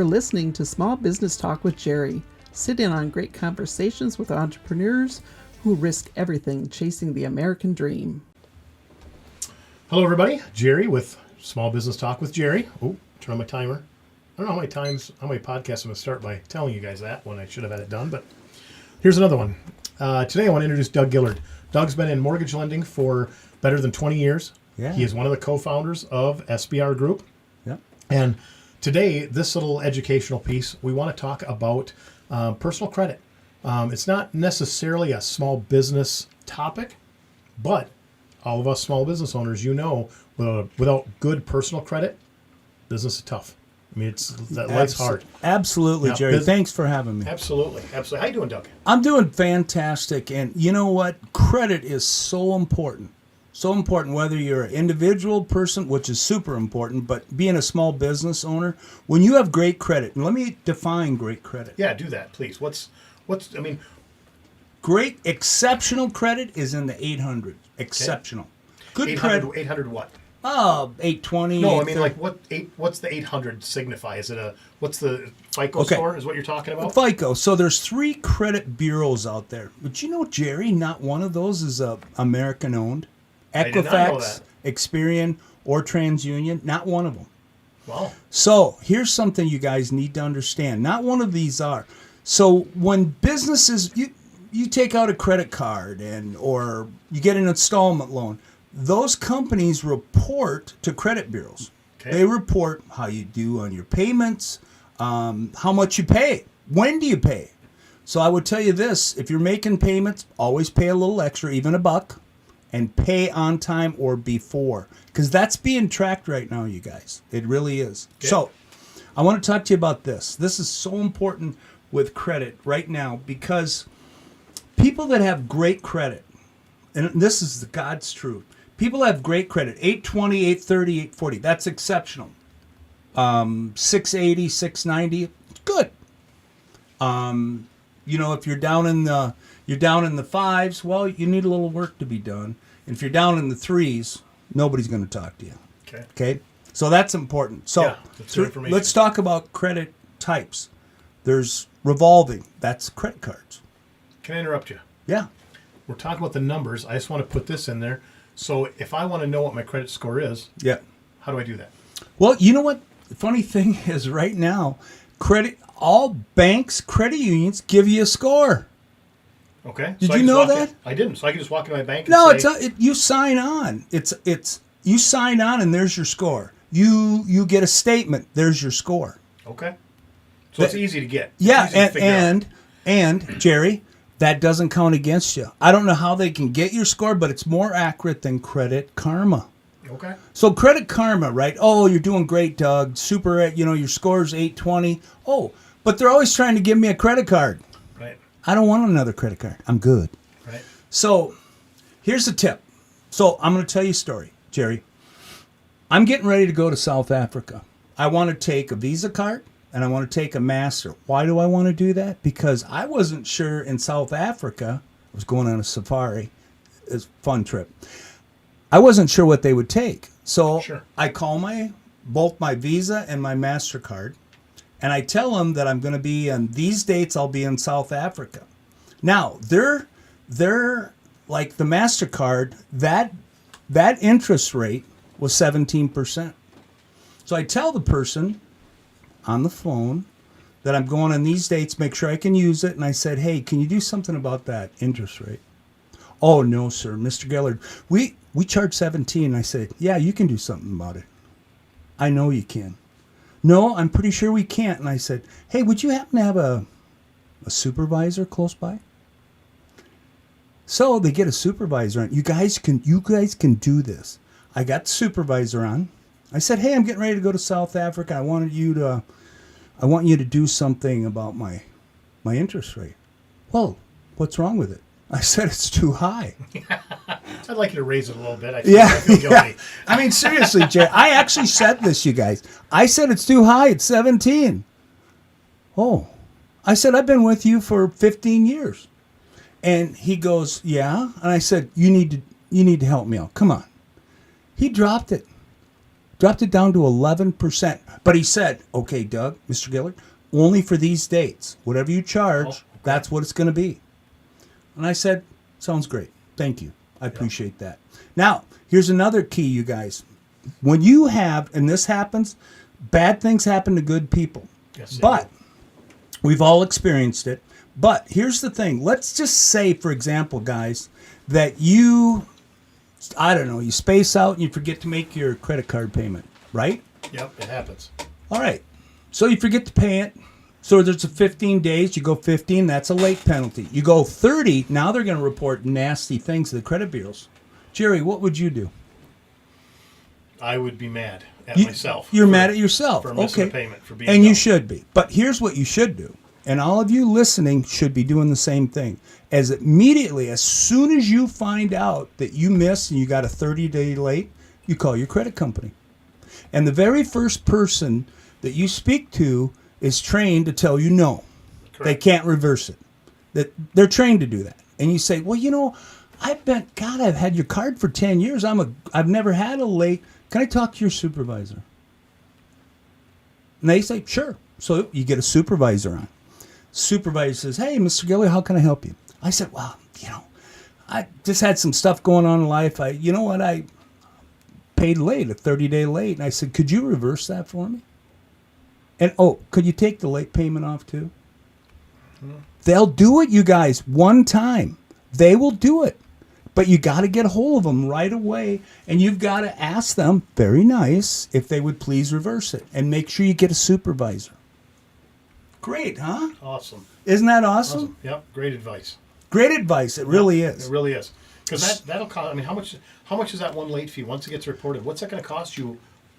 You're listening to Small Business Talk with Jerry. Sit in on great conversations with entrepreneurs who risk everything chasing the American dream. Hello, everybody. Jerry with Small Business Talk with Jerry. Oh, turn on my timer. I don't know how many podcasts I'm going to start by telling you guys that when I should have had it done, but here's another one. Today I want to introduce Doug Gillard. Doug's been in mortgage lending for better than 20 years. Yeah. He is one of the co-founders of SBR Group. Yeah. And today, this little educational piece, we want to talk about personal credit. It's not necessarily a small business topic, but all of us small business owners, without good personal credit, business is tough. I mean, life's hard. Absolutely, Yeah, Jerry. Thanks for having me. Absolutely. How you doing, Doug? I'm doing fantastic. And you know what? Credit is so important. So important, whether you're an individual person, which is super important, but being a small business owner, when you have great credit, and let me define great credit. Yeah, do that, please. Great, exceptional credit is in the 800s. Exceptional. Good 800, credit. 800 what? 820. No, I mean, what's the 800 signify? What's the FICO score is what you're talking about? FICO. So there's 3 credit bureaus out there. But you know, Jerry, not one of those is American owned. Equifax, Experian, or TransUnion, not one of them. Wow. So here's something you guys need to understand. Not one of these are. So when businesses, you take out a credit card or you get an installment loan, those companies report to credit bureaus. Okay. They report how you do on your payments, how much you pay, when do you pay. So I would tell you this, if you're making payments, always pay a little extra, even $1, and pay on time or before, because that's being tracked right now, you guys. It really is. Okay. So I want to talk to you about this. This is so important with credit right now, because people that have great credit, and this is the God's truth, people have great credit, 820, 830, 840, that's exceptional. 680, 690, good. If you're down in the 5s, well, you need a little work to be done. And if you're down in the 3s, nobody's going to talk to you. Okay. So that's important. So let's talk about credit types. There's revolving. That's credit cards. Can I interrupt you? Yeah. We're talking about the numbers. I just want to put this in there. So if I want to know what my credit score is, yeah, how do I do that? Well, you know what? The funny thing is right now, all banks, credit unions give you a score. Okay. Did you know that? I didn't. So I can just walk into my bank and say... you sign on. You sign on and there's your score. You get a statement. There's your score. Okay. So it's easy to get. Yeah, and Jerry, that doesn't count against you. I don't know how they can get your score, but it's more accurate than Credit Karma. Okay. So Credit Karma, right? Oh, you're doing great, Doug. Super, your score's 820. Oh, but they're always trying to give me a credit card. Right. I don't want another credit card. I'm good. Right. So here's the tip. So I'm going to tell you a story, Jerry. I'm getting ready to go to South Africa. I want to take a Visa card and I want to take a Master. Why do I want to do that? Because I wasn't sure in South Africa. I was going on a safari. It's a fun trip. I wasn't sure what they would take. So I call both my Visa and my MasterCard, and I tell them that I'm going to be on these dates. I'll be in South Africa. Now, they're like the MasterCard, that interest rate was 17%. So I tell the person on the phone that I'm going on these dates, make sure I can use it. And I said, hey, can you do something about that interest rate? Oh, no, sir. Mr. Gillard, we charge 17. And I said, yeah, you can do something about it. I know you can. No, I'm pretty sure we can't. And I said, hey, would you happen to have a supervisor close by? So they get a supervisor on. You guys can do this. I got the supervisor on. I said, hey, I'm getting ready to go to South Africa. I want you to do something about my interest rate. Well, what's wrong with it? I said, it's too high. I'd like you to raise it a little bit. I feel guilty. I mean, seriously, Jay, I actually said this, you guys. I said it's too high. It's 17. Oh. I said, I've been with you for 15 years. And he goes, yeah. And I said, you need to help me out. Come on. He dropped it Dropped it down to 11%. But he said, okay, Doug, Mr. Gillard, only for these dates. Whatever you charge, that's what it's going to be. And I said, sounds great. Thank you. I appreciate that. Now, here's another key, you guys. When you have, and this happens, bad things happen to good people. Yes, but we've all experienced it. But here's the thing. Let's just say, for example, guys, that you, I don't know, you space out and you forget to make your credit card payment, right? Yep, it happens. All right. So you forget to pay it. So there's a 15 days. You go 15, that's a late penalty. You go 30, now they're going to report nasty things to the credit bureaus. Jerry, what would you do? I would be mad at myself. You're mad at yourself. For missing a payment, for being and dumb. you should be. But here's what you should do. And all of you listening should be doing the same thing. As immediately, as soon as you find out that you missed and you got a 30-day late, you call your credit company. And the very first person that you speak to is trained to tell you no. Correct. They can't reverse it. That they're trained to do that. And you say, well, you know, I've had your card for 10 years. I've never had a late. Can I talk to your supervisor? And they say, sure. So you get a supervisor on. Supervisor says, hey, Mr. Gillard, how can I help you? I said, well, you know, I just had some stuff going on in life. I paid late, a 30-day late. And I said, could you reverse that for me? And, could you take the late payment off too? Mm-hmm. They'll do it, you guys, one time. They will do it. But you got to get a hold of them right away, and you've got to ask them, very nice, if they would please reverse it. And make sure you get a supervisor. Great, huh? Awesome. Isn't that awesome? Yep, great advice. Great advice. It really is. It really is. Because that'll cost, I mean, how much is that one late fee once it gets reported? What's that going to cost you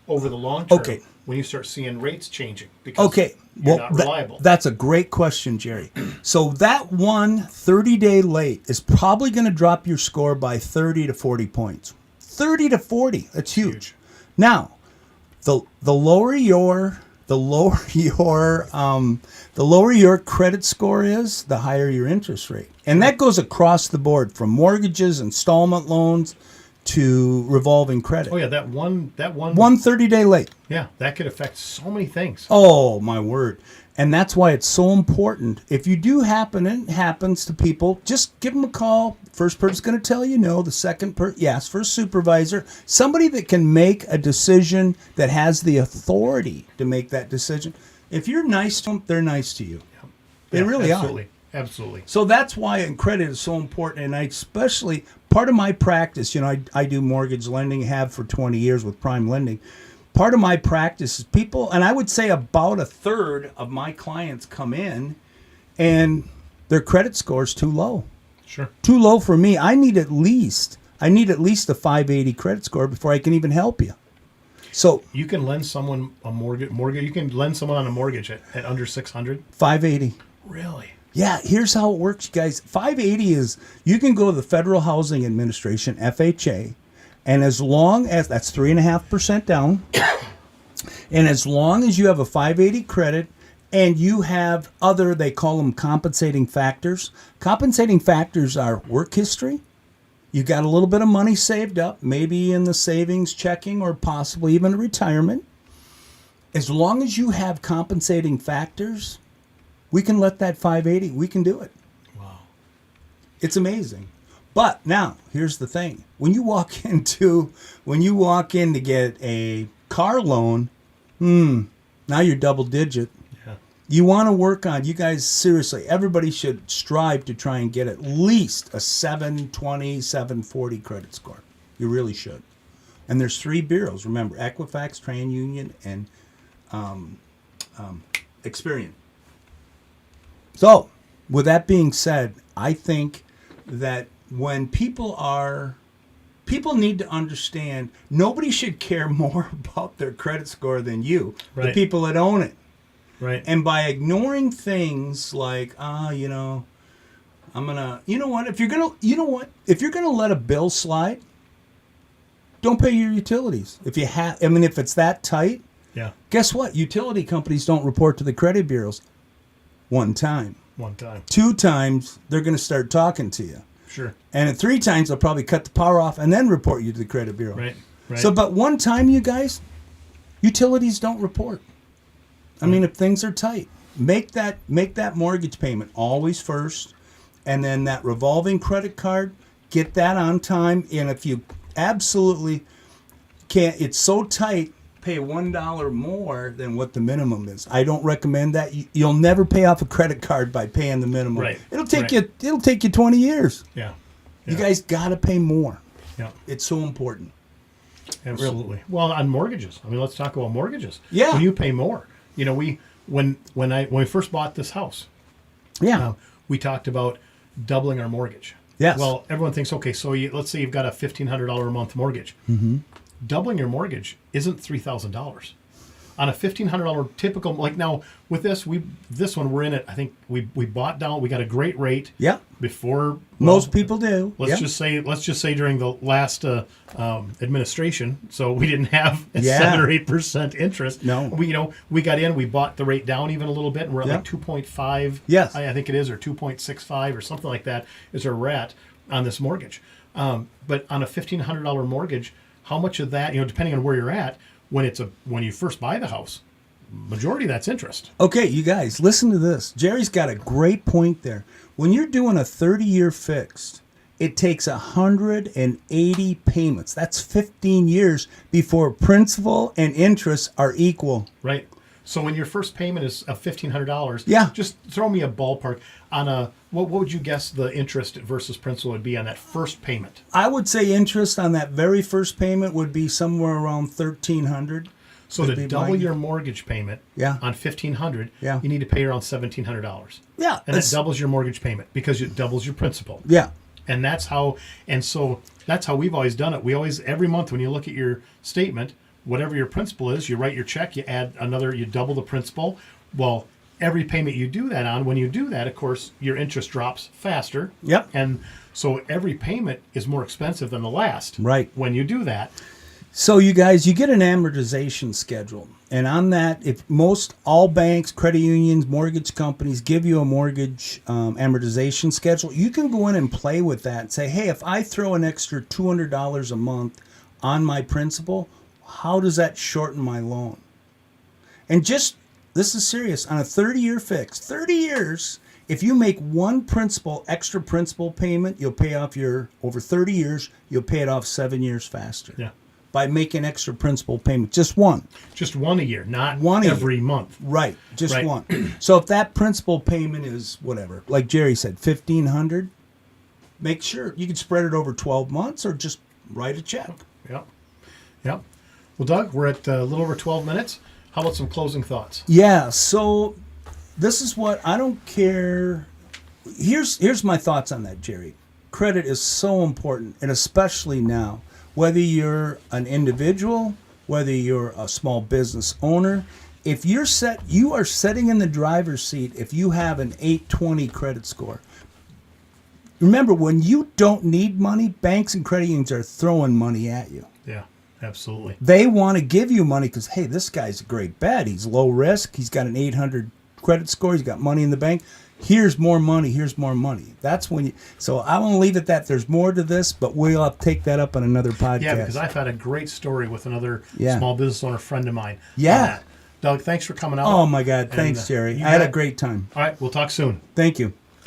over the long term when you start seeing rates changing? Because you're not reliable. That's a great question, Jerry. So that one 30-day late is probably going to drop your score by 30 to 40 points. 30 to 40. That's huge. Now, the lower your credit score is, the higher your interest rate. And that goes across the board from mortgages, installment loans, to revolving credit. Oh yeah, that one 30-day late. Yeah, that could affect so many things. Oh my word. And that's why it's so important. If you do happen, and it happens to people, just give them a call. First person's going to tell you no. The second yes, for a supervisor. Somebody that can make a decision, that has the authority to make that decision. If you're nice to them, they're nice to you. Yeah. They really are. Absolutely. So that's why credit is so important. And I especially, part of my practice, I do mortgage lending, have for 20 years with prime lending. Part of my practice is people, and I would say about a third of my clients come in and their credit score is too low. Sure. Too low for me. I need at least a 580 credit score before I can even help you. So you can lend someone a mortgage. You can lend someone on a mortgage at under 600. 580. Really? Yeah, here's how it works, guys. 580 is, you can go to the Federal Housing Administration, FHA, and as long as, that's 3.5% down, and as long as you have a 580 credit and you have other, they call them compensating factors. Compensating factors are work history. You got a little bit of money saved up, maybe in the savings checking or possibly even retirement. As long as you have compensating factors, we can let that 580, we can do it. Wow. It's amazing. But now, here's the thing. When you walk in to get a car loan, now you're double digit. Yeah. You want to work on, you guys, seriously, everybody should strive to try and get at least a 720, 740 credit score. You really should. And there's 3 bureaus, remember, Equifax, TransUnion, and Experian. So, with that being said, I think that when people need to understand, nobody should care more about their credit score than you, right. The people that own it. Right. And by ignoring things like, if you're gonna let a bill slide, don't pay your utilities. If it's that tight, yeah. Guess what? Utility companies don't report to the credit bureaus. One time. 2 times, they're going to start talking to you. Sure. And at 3 times, they'll probably cut the power off and then report you to the credit bureau. Right. So, but one time, you guys, Utilities don't report. I mean, if things are tight, make that mortgage payment always first, and then that revolving credit card, get that on time. And if you absolutely can't, it's so tight, pay $1 more than what the minimum is. I don't recommend that. You'll never pay off a credit card by paying the minimum. Right. It'll take you 20 years. Yeah. You guys got to pay more. Yeah. It's so important. Absolutely. Well, on mortgages. I mean, let's talk about mortgages. Yeah. When you pay more. You know, when we first bought this house, Yeah. we talked about doubling our mortgage. Yes. Well, everyone thinks, okay, so let's say you've got a $1,500 a month mortgage. Mm-hmm. Doubling your mortgage isn't $3,000. On a $1,500 typical, like now with this one we're in it. I think we bought down. We got a great rate. Yeah. Before Most people do. Let's just say during the last administration, so we didn't have 7 or 8% interest. No. We got in. We bought the rate down even a little bit, and we're at like 2.5. Yes. I think it is, or 2.65 or something like that is where we're at on this mortgage. But on a $1,500 mortgage, how much of that, depending on where you're at, when you first buy the house, majority of that's interest. Okay, you guys, listen to this. Jerry's got a great point there. When you're doing a 30-year fixed, it takes 180 payments. That's 15 years before principal and interest are equal. Right. So when your first payment is of $1,500, Yeah. just throw me a ballpark on what would you guess the interest versus principal would be on that first payment? I would say interest on that very first payment would be somewhere around $1,300. So to double your mortgage payment Yeah. on $1,500, Yeah. you need to pay around $1,700. Yeah. And that doubles your mortgage payment because it doubles your principal. Yeah. And that's how we've always done it. We always, every month when you look at your statement, whatever your principal is, you write your check, you add you double the principal. Well, every payment you do that on, when you do that, of course, your interest drops faster. Yep. And so every payment is more expensive than the last. Right. When you do that. So you guys, you get an amortization schedule. And on that, if all banks, credit unions, mortgage companies give you a mortgage amortization schedule, you can go in and play with that and say, hey, if I throw an extra $200 a month on my principal, how does that shorten my loan? And this is serious, on a 30-year fix, 30 years, if you make one extra principal payment, you'll pay off over 30 years, you'll pay it off 7 years faster. Yeah. By making extra principal payment, just one. Just one a year, not One every month. Right, just Right. one. So if that principal payment is whatever, like Jerry said, $1,500, make sure you can spread it over 12 months or just write a check. Yep. Yep. Well, Doug, we're at a little over 12 minutes. How about some closing thoughts? Yeah, so this is what I don't care. Here's my thoughts on that, Jerry. Credit is so important, and especially now, whether you're an individual, whether you're a small business owner, if you are sitting in the driver's seat if you have an 820 credit score. Remember, when you don't need money, banks and credit unions are throwing money at you. Yeah, absolutely. They They want to give you money because, hey, this guy's a great bet. He's low risk. He's got an 800 credit score. He's got money in the bank. Here's more money. Here's more money. That's when so I want to leave it that there's more to this, but we'll take that up on another podcast. Yeah, because I've had a great story with another Yeah. small business owner friend of mine. Yeah. Doug, thanks for coming out. Oh, my God. Thanks, And, Jerry. you I had a bet. great time. All right, we'll talk soon. Thank you.